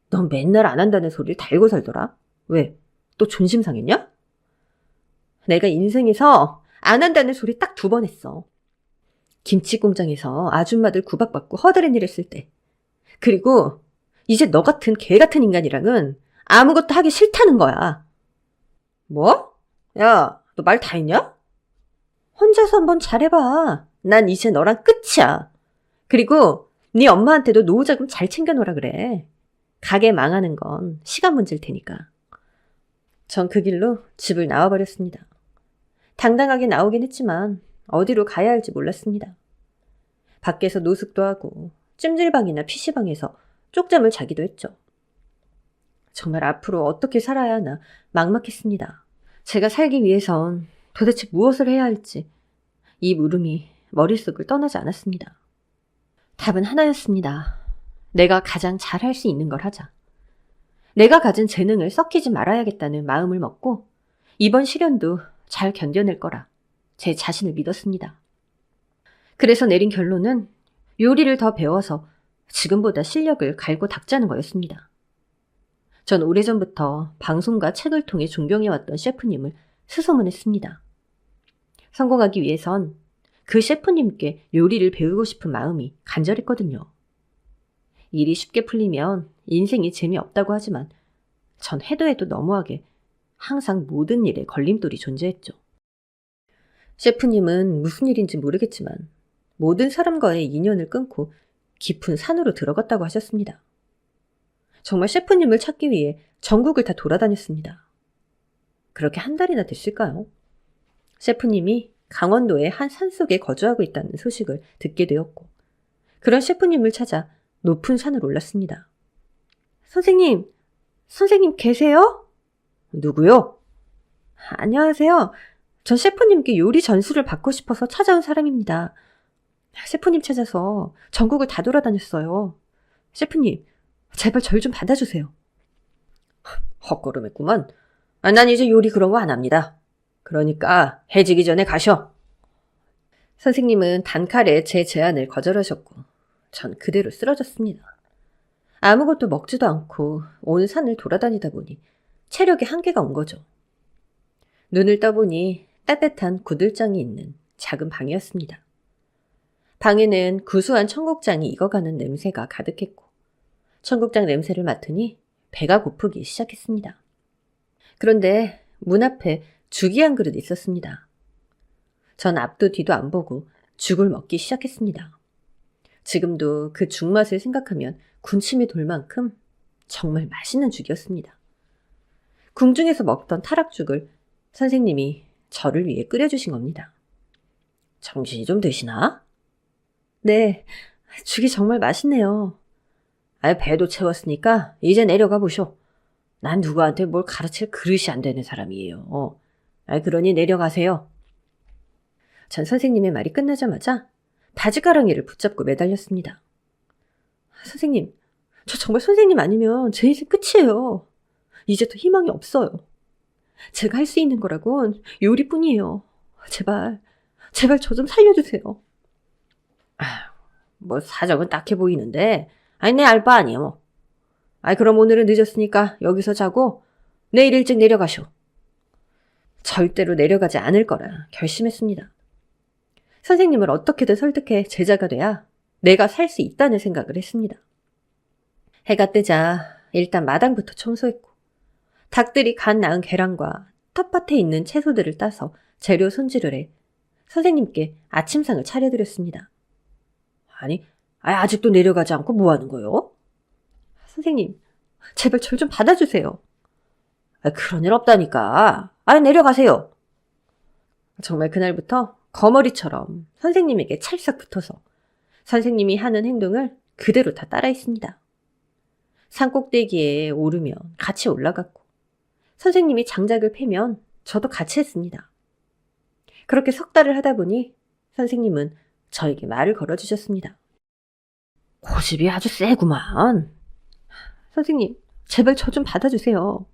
넌 맨날 안 한다는 소리를 달고 살더라. 왜? 또 존심 상했냐? 내가 인생에서 안 한다는 소리 딱 2번 했어. 김치 공장에서 아줌마들 구박받고 허드렛 일 했을 때. 그리고 이제 너 같은 개 같은 인간이랑은 아무것도 하기 싫다는 거야. 뭐? 야, 너 말 다 했냐? 혼자서 한번 잘해봐. 난 이제 너랑 끝이야. 그리고 네 엄마한테도 노후자금 잘 챙겨놓으라 그래. 가게 망하는 건 시간 문제일 테니까. 전 그 길로 집을 나와버렸습니다. 당당하게 나오긴 했지만 어디로 가야 할지 몰랐습니다. 밖에서 노숙도 하고 찜질방이나 PC방에서 쪽잠을 자기도 했죠. 정말 앞으로 어떻게 살아야 하나 막막했습니다. 제가 살기 위해선 도대체 무엇을 해야 할지 이 물음이 머릿속을 떠나지 않았습니다. 답은 하나였습니다. 내가 가장 잘할 수 있는 걸 하자. 내가 가진 재능을 썩히지 말아야겠다는 마음을 먹고 이번 시련도 잘 견뎌낼 거라 제 자신을 믿었습니다. 그래서 내린 결론은 요리를 더 배워서 지금보다 실력을 갈고 닦자는 거였습니다. 전 오래전부터 방송과 책을 통해 존경해왔던 셰프님을 수소문했습니다. 성공하기 위해선 그 셰프님께 요리를 배우고 싶은 마음이 간절했거든요. 일이 쉽게 풀리면 인생이 재미없다고 하지만 전 해도 해도 너무하게 항상 모든 일에 걸림돌이 존재했죠. 셰프님은 무슨 일인지 모르겠지만 모든 사람과의 인연을 끊고 깊은 산으로 들어갔다고 하셨습니다. 정말 셰프님을 찾기 위해 전국을 다 돌아다녔습니다. 그렇게 한 달이나 됐을까요? 셰프님이 강원도의 한 산속에 거주하고 있다는 소식을 듣게 되었고 그런 셰프님을 찾아 높은 산을 올랐습니다. 선생님 계세요? 누구요? 안녕하세요. 전 셰프님께 요리 전수를 받고 싶어서 찾아온 사람입니다. 셰프님 찾아서 전국을 다 돌아다녔어요. 셰프님, 제발 절 좀 받아주세요. 헛걸음했구만. 난 이제 요리 그런 거 안 합니다. 그러니까 해지기 전에 가셔. 선생님은 단칼에 제 제안을 거절하셨고 전 그대로 쓰러졌습니다. 아무것도 먹지도 않고 온 산을 돌아다니다 보니 체력에 한계가 온 거죠. 눈을 떠보니 따뜻한 구들장이 있는 작은 방이었습니다. 방에는 구수한 청국장이 익어가는 냄새가 가득했고 청국장 냄새를 맡으니 배가 고프기 시작했습니다. 그런데 문 앞에 죽이 한 그릇 있었습니다. 전 앞도 뒤도 안 보고 죽을 먹기 시작했습니다. 지금도 그 죽 맛을 생각하면 군침이 돌 만큼 정말 맛있는 죽이었습니다. 궁중에서 먹던 타락죽을 선생님이 저를 위해 끓여주신 겁니다. 정신이 좀 드시나? 네, 죽이 정말 맛있네요. 배도 채웠으니까 이제 내려가 보쇼. 난 누구한테 뭘 가르칠 그릇이 안 되는 사람이에요. 그러니 내려가세요. 전 선생님의 말이 끝나자마자 바지가랑이를 붙잡고 매달렸습니다. 선생님, 저 정말 선생님 아니면 제 인생 끝이에요. 이제 더 희망이 없어요. 제가 할 수 있는 거라곤 요리뿐이에요. 제발 저 좀 살려주세요. 뭐 사정은 딱해 보이는데 내 알 바 아니에요 뭐. 그럼 오늘은 늦었으니까 여기서 자고 내일 일찍 내려가쇼. 절대로 내려가지 않을 거라 결심했습니다. 선생님을 어떻게든 설득해 제자가 돼야 내가 살 수 있다는 생각을 했습니다. 해가 뜨자 일단 마당부터 청소했고 닭들이 갓 낳은 계란과 텃밭에 있는 채소들을 따서 재료 손질을 해 선생님께 아침상을 차려드렸습니다. 아직도 내려가지 않고 뭐 하는 거요? 선생님, 제발 절 좀 받아주세요. 그런 일 없다니까. 내려가세요. 정말 그날부터 거머리처럼 선생님에게 찰싹 붙어서 선생님이 하는 행동을 그대로 다 따라했습니다. 산꼭대기에 오르면 같이 올라갔고 선생님이 장작을 패면 저도 같이 했습니다. 그렇게 석 달을 하다 보니 선생님은 저에게 말을 걸어주셨습니다. 고집이 아주 세구만. 선생님, 제발 저 좀 받아주세요.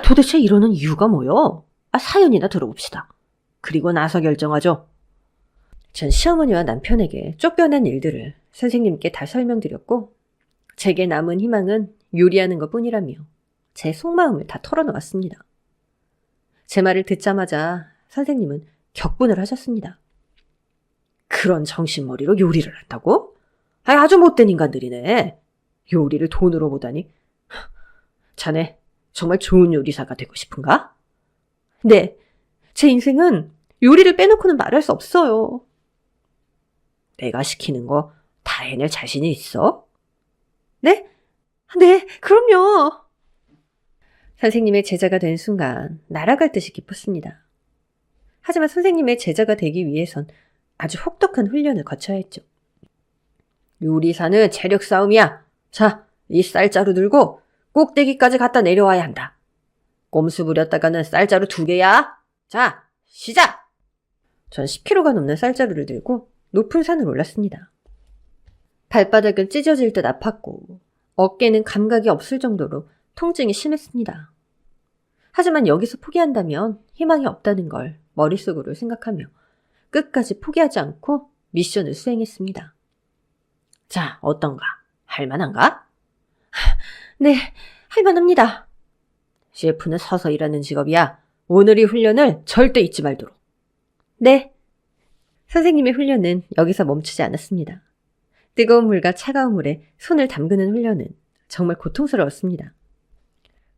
도대체 이러는 이유가 뭐요? 사연이나 들어봅시다. 그리고 나서 결정하죠. 전 시어머니와 남편에게 쫓겨난 일들을 선생님께 다 설명드렸고 제게 남은 희망은 요리하는 것뿐이라며 제 속마음을 다 털어놓았습니다. 제 말을 듣자마자 선생님은 격분을 하셨습니다. 그런 정신머리로 요리를 한다고? 아주 못된 인간들이네. 요리를 돈으로 보다니. 자네 정말 좋은 요리사가 되고 싶은가? 네, 제 인생은 요리를 빼놓고는 말할 수 없어요. 내가 시키는 거 다 해낼 자신이 있어? 네? 네, 그럼요. 선생님의 제자가 된 순간 날아갈 듯이 기뻤습니다. 하지만 선생님의 제자가 되기 위해선 아주 혹독한 훈련을 거쳐야 했죠. 요리사는 체력 싸움이야. 자, 이 쌀자루 들고 꼭대기까지 갖다 내려와야 한다. 꼼수 부렸다가는 쌀자루 2개야. 자, 시작! 전 10kg가 넘는 쌀자루를 들고 높은 산을 올랐습니다. 발바닥은 찢어질 듯 아팠고 어깨는 감각이 없을 정도로 통증이 심했습니다. 하지만 여기서 포기한다면 희망이 없다는 걸 머릿속으로 생각하며 끝까지 포기하지 않고 미션을 수행했습니다. 자, 어떤가? 할만한가? 네, 할만합니다. 셰프는 서서 일하는 직업이야. 오늘 이 훈련을 절대 잊지 말도록. 네. 선생님의 훈련은 여기서 멈추지 않았습니다. 뜨거운 물과 차가운 물에 손을 담그는 훈련은 정말 고통스러웠습니다.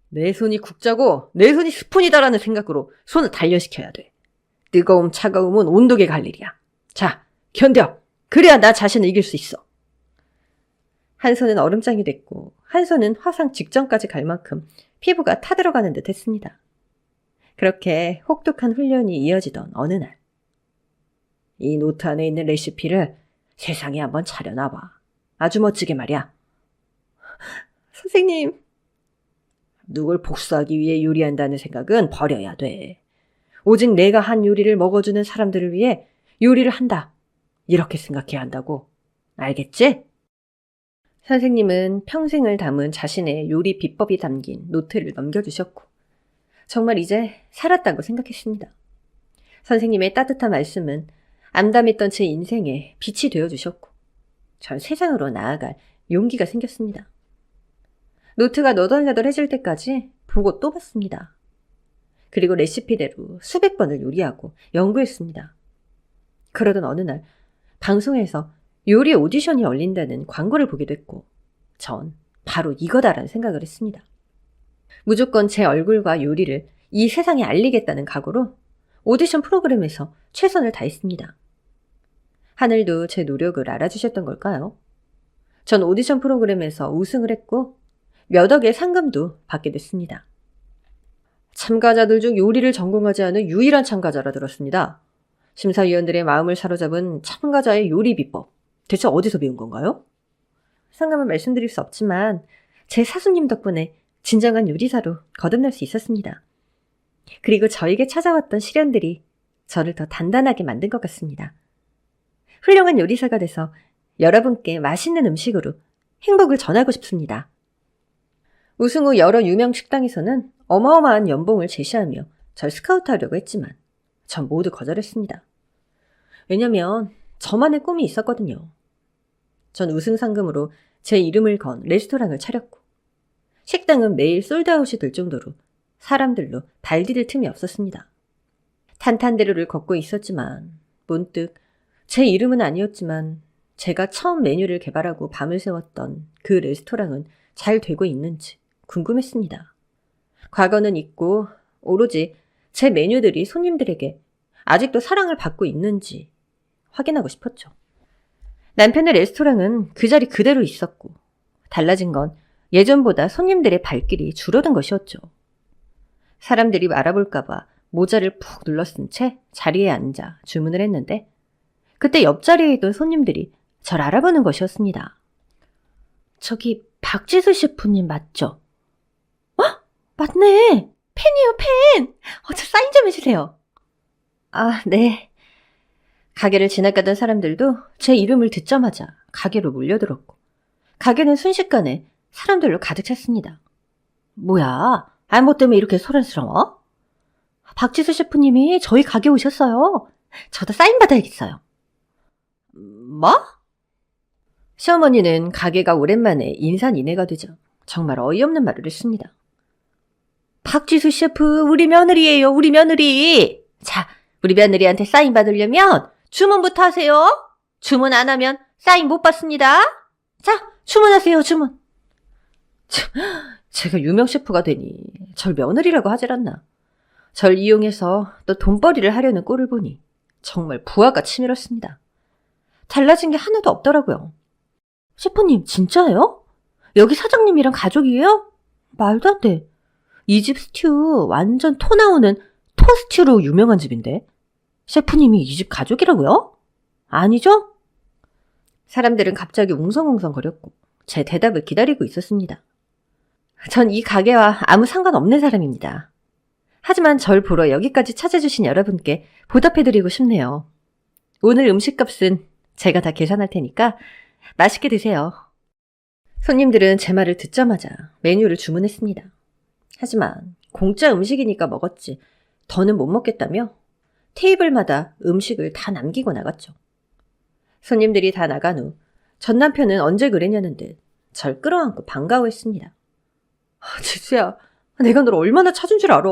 내 손이 국자고 내 손이 스푼이다라는 생각으로 손을 단련시켜야 돼. 뜨거움, 차가움은 온도계 갈 일이야. 자, 견뎌. 그래야 나 자신을 이길 수 있어. 한 손은 얼음장이 됐고 한 손은 화상 직전까지 갈 만큼 피부가 타들어가는 듯 했습니다. 그렇게 혹독한 훈련이 이어지던 어느 날, 이 노트 안에 있는 레시피를 세상에 한번 차려놔봐. 아주 멋지게 말이야. 선생님. 누굴 복수하기 위해 요리한다는 생각은 버려야 돼. 오직 내가 한 요리를 먹어주는 사람들을 위해 요리를 한다. 이렇게 생각해야 한다고. 알겠지? 선생님은 평생을 담은 자신의 요리 비법이 담긴 노트를 넘겨주셨고 정말 이제 살았다고 생각했습니다. 선생님의 따뜻한 말씀은 암담했던 제 인생에 빛이 되어주셨고 전 세상으로 나아갈 용기가 생겼습니다. 노트가 너덜너덜해질 때까지 보고 또 봤습니다. 그리고 레시피대로 수백 번을 요리하고 연구했습니다. 그러던 어느 날 방송에서 요리 오디션이 열린다는 광고를 보게 됐고 전 바로 이거다라는 생각을 했습니다. 무조건 제 얼굴과 요리를 이 세상에 알리겠다는 각오로 오디션 프로그램에서 최선을 다했습니다. 하늘도 제 노력을 알아주셨던 걸까요? 전 오디션 프로그램에서 우승을 했고 몇 억의 상금도 받게 됐습니다. 참가자들 중 요리를 전공하지 않은 유일한 참가자라 들었습니다. 심사위원들의 마음을 사로잡은 참가자의 요리 비법. 대체 어디서 배운 건가요? 상금은 말씀드릴 수 없지만 제 사수님 덕분에 진정한 요리사로 거듭날 수 있었습니다. 그리고 저에게 찾아왔던 시련들이 저를 더 단단하게 만든 것 같습니다. 훌륭한 요리사가 돼서 여러분께 맛있는 음식으로 행복을 전하고 싶습니다. 우승 후 여러 유명 식당에서는 어마어마한 연봉을 제시하며 절 스카우트하려고 했지만 전 모두 거절했습니다. 왜냐면 저만의 꿈이 있었거든요. 전 우승 상금으로 제 이름을 건 레스토랑을 차렸고 식당은 매일 솔드아웃이 될 정도로 사람들로 발디딜 틈이 없었습니다. 탄탄대로를 걷고 있었지만 문득 제 이름은 아니었지만 제가 처음 메뉴를 개발하고 밤을 새웠던 그 레스토랑은 잘 되고 있는지 궁금했습니다. 과거는 잊고 오로지 제 메뉴들이 손님들에게 아직도 사랑을 받고 있는지 확인하고 싶었죠. 남편의 레스토랑은 그 자리 그대로 있었고 달라진 건 예전보다 손님들의 발길이 줄어든 것이었죠. 사람들이 알아볼까봐 모자를 푹 눌러쓴 채 자리에 앉아 주문을 했는데 그때 옆자리에 있던 손님들이 절 알아보는 것이었습니다. 저기 박지수 셰프님 맞죠? 맞네. 팬이에요, 팬. 저 사인 좀 해주세요. 네. 가게를 지나가던 사람들도 제 이름을 듣자마자 가게로 몰려들었고 가게는 순식간에 사람들로 가득 찼습니다. 뭐야? 뭐 때문에 이렇게 소란스러워? 박지수 셰프님이 저희 가게 오셨어요. 저도 사인 받아야겠어요. 뭐? 시어머니는 가게가 오랜만에 인산인해가 되죠. 정말 어이없는 말을 했습니다. 박지수 셰프, 우리 며느리예요, 우리 며느리. 자, 우리 며느리한테 사인 받으려면 주문부터 하세요. 주문 안 하면 사인 못 받습니다. 자, 주문하세요, 주문. 제가 유명 셰프가 되니 절 며느리라고 하질 않나. 절 이용해서 또 돈벌이를 하려는 꼴을 보니 정말 부하가 치밀었습니다. 달라진 게 하나도 없더라고요. 셰프님, 진짜예요? 여기 사장님이랑 가족이에요? 말도 안 돼. 이 집 스튜 완전 토 나오는 토스튜로 유명한 집인데. 셰프님이 이 집 가족이라고요? 아니죠? 사람들은 갑자기 웅성웅성거렸고 제 대답을 기다리고 있었습니다. 전 이 가게와 아무 상관없는 사람입니다. 하지만 절 보러 여기까지 찾아주신 여러분께 보답해드리고 싶네요. 오늘 음식값은 제가 다 계산할 테니까 맛있게 드세요. 손님들은 제 말을 듣자마자 메뉴를 주문했습니다. 하지만 공짜 음식이니까 먹었지 더는 못 먹겠다며 테이블마다 음식을 다 남기고 나갔죠. 손님들이 다 나간 후 전 남편은 언제 그랬냐는 듯 절 끌어안고 반가워했습니다. 지수야, 내가 널 얼마나 찾은 줄 알아?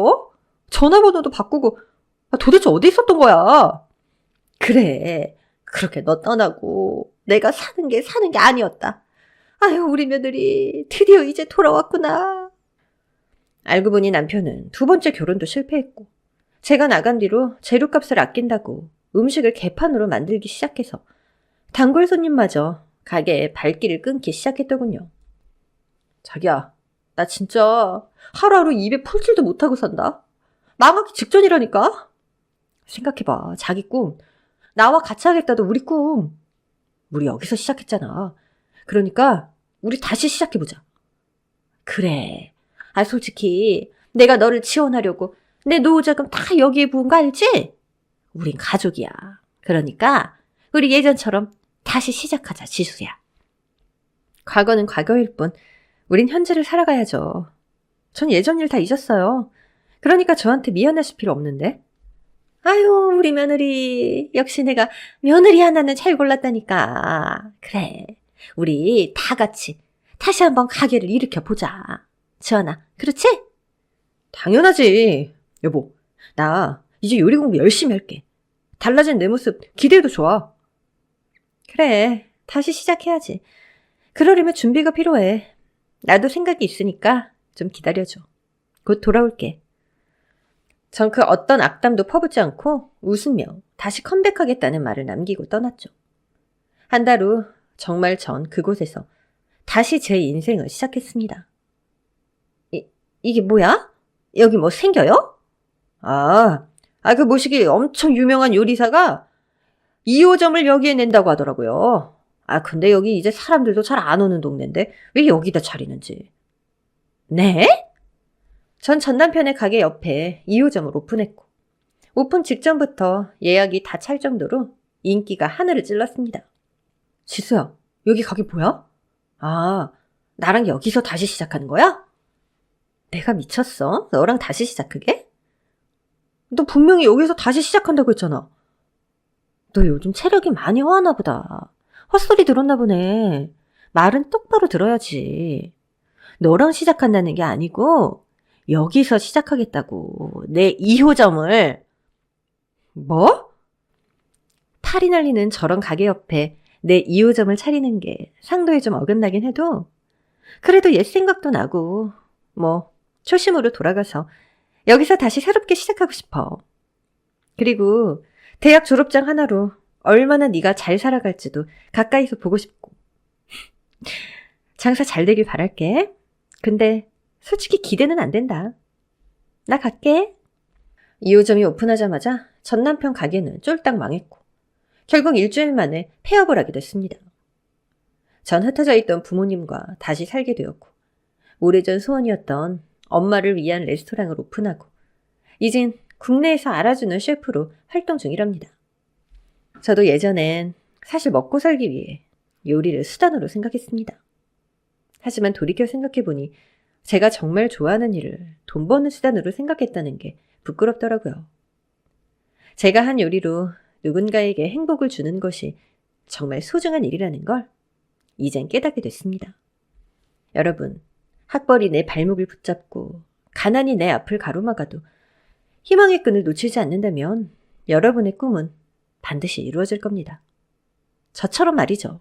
전화번호도 바꾸고 도대체 어디 있었던 거야? 그래, 그렇게 너 떠나고 내가 사는 게 아니었다. 아유, 우리 며느리 드디어 이제 돌아왔구나. 알고 보니 남편은 두 번째 결혼도 실패했고 제가 나간 뒤로 재료값을 아낀다고 음식을 개판으로 만들기 시작해서 단골 손님마저 가게에 발길을 끊기 시작했더군요. 자기야, 나 진짜 하루하루 입에 풀칠도 못하고 산다. 망하기 직전이라니까. 생각해봐. 자기 꿈. 나와 같이 하겠다도 우리 꿈. 우리 여기서 시작했잖아. 그러니까 우리 다시 시작해보자. 그래. 솔직히 내가 너를 지원하려고 내 노후자금 다 여기에 부은 거 알지? 우린 가족이야. 그러니까 우리 예전처럼 다시 시작하자, 지수야. 과거는 과거일 뿐 우린 현재를 살아가야죠. 전 예전 일 다 잊었어요. 그러니까 저한테 미안하실 필요 없는데. 아유, 우리 며느리. 역시 내가 며느리 하나는 잘 골랐다니까. 그래, 우리 다 같이 다시 한번 가게를 일으켜보자. 지원아, 그렇지? 당연하지. 여보, 나 이제 요리 공부 열심히 할게. 달라진 내 모습 기대해도 좋아. 그래, 다시 시작해야지. 그러려면 준비가 필요해. 나도 생각이 있으니까 좀 기다려줘. 곧 돌아올게. 전 그 어떤 악담도 퍼붓지 않고 웃으며 다시 컴백하겠다는 말을 남기고 떠났죠. 한 달 후 정말 전 그곳에서 다시 제 인생을 시작했습니다. 이게 뭐야? 여기 뭐 생겨요? 그 모시기 엄청 유명한 요리사가 2호점을 여기에 낸다고 하더라고요. 근데 여기 이제 사람들도 잘 안 오는 동네인데 왜 여기다 차리는지. 네? 전 남편의 가게 옆에 2호점을 오픈했고 오픈 직전부터 예약이 다 찰 정도로 인기가 하늘을 찔렀습니다. 지수야, 여기 가게 뭐야? 나랑 여기서 다시 시작하는 거야? 내가 미쳤어? 너랑 다시 시작하게? 너 분명히 여기서 다시 시작한다고 했잖아. 너 요즘 체력이 많이 화하나 보다. 헛소리 들었나 보네. 말은 똑바로 들어야지. 너랑 시작한다는 게 아니고 여기서 시작하겠다고. 내 2호점을. 뭐? 팔이 날리는 저런 가게 옆에 내 2호점을 차리는 게 상도에 좀 어긋나긴 해도 그래도 옛 생각도 나고 초심으로 돌아가서 여기서 다시 새롭게 시작하고 싶어. 그리고 대학 졸업장 하나로 얼마나 네가 잘 살아갈지도 가까이서 보고 싶고. 장사 잘 되길 바랄게. 근데 솔직히 기대는 안 된다. 나 갈게. 2호점이 오픈하자마자 전 남편 가게는 쫄딱 망했고 결국 일주일 만에 폐업을 하게 됐습니다. 전 흩어져 있던 부모님과 다시 살게 되었고 오래전 소원이었던 엄마를 위한 레스토랑을 오픈하고 이젠 국내에서 알아주는 셰프로 활동 중이랍니다. 저도 예전엔 사실 먹고 살기 위해 요리를 수단으로 생각했습니다. 하지만 돌이켜 생각해보니 제가 정말 좋아하는 일을 돈 버는 수단으로 생각했다는 게 부끄럽더라고요. 제가 한 요리로 누군가에게 행복을 주는 것이 정말 소중한 일이라는 걸 이젠 깨닫게 됐습니다. 여러분, 학벌이 내 발목을 붙잡고 가난이 내 앞을 가로막아도 희망의 끈을 놓치지 않는다면 여러분의 꿈은 반드시 이루어질 겁니다. 저처럼 말이죠.